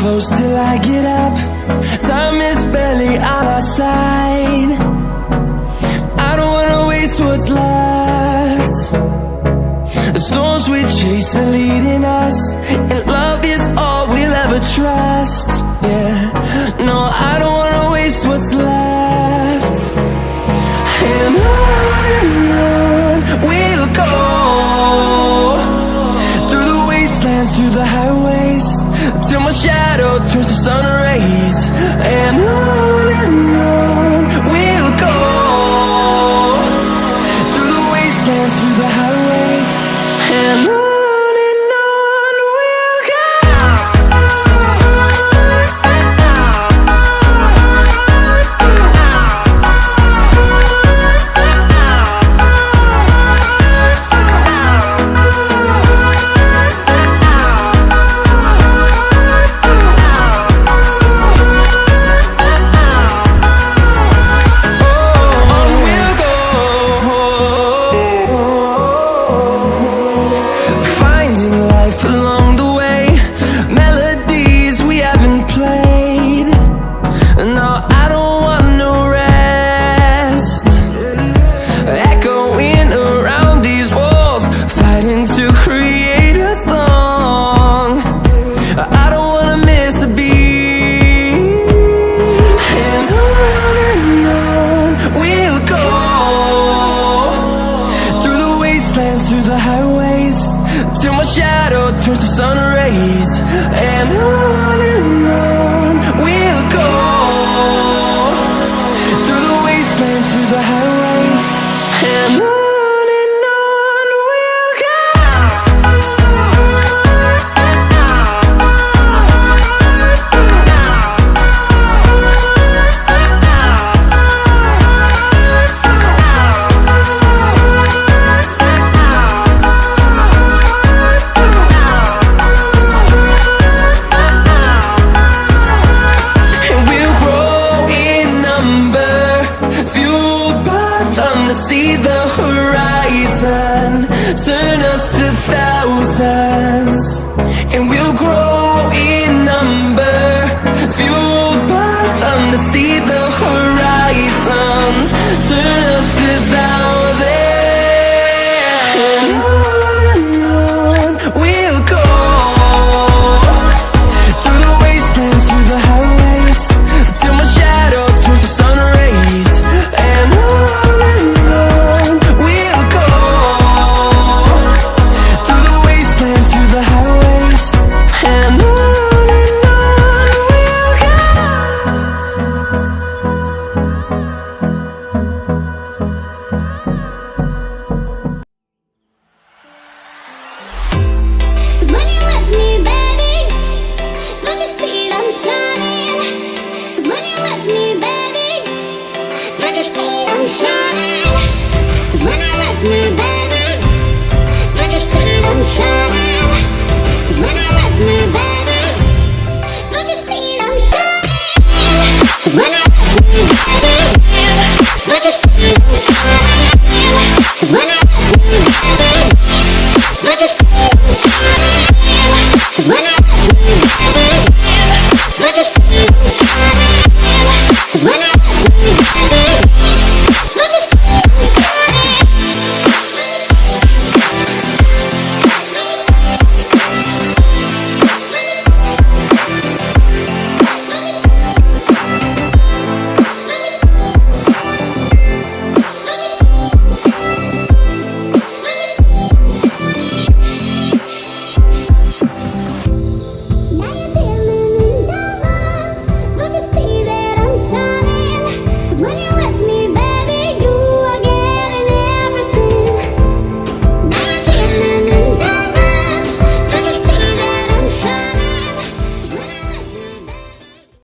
close till I get up. Time is barely on our side. I don't wanna waste what's left. The storms we chase are leading us, and love is all we'll ever trust. Yeah, no, I don't wanna waste what's left. And on we'll go, through the wastelands, through the highways, till my shadow turns to sun rays. And on we'll go, through the wastelands, through the highways, and on we'll go. Through the highways, till my shadow turns to sun rays. And on we'll go, through the wastelands, through the highways, and on we'll go. See the horizon turn us to thousands, and we'll grow in number, fueled by them to see the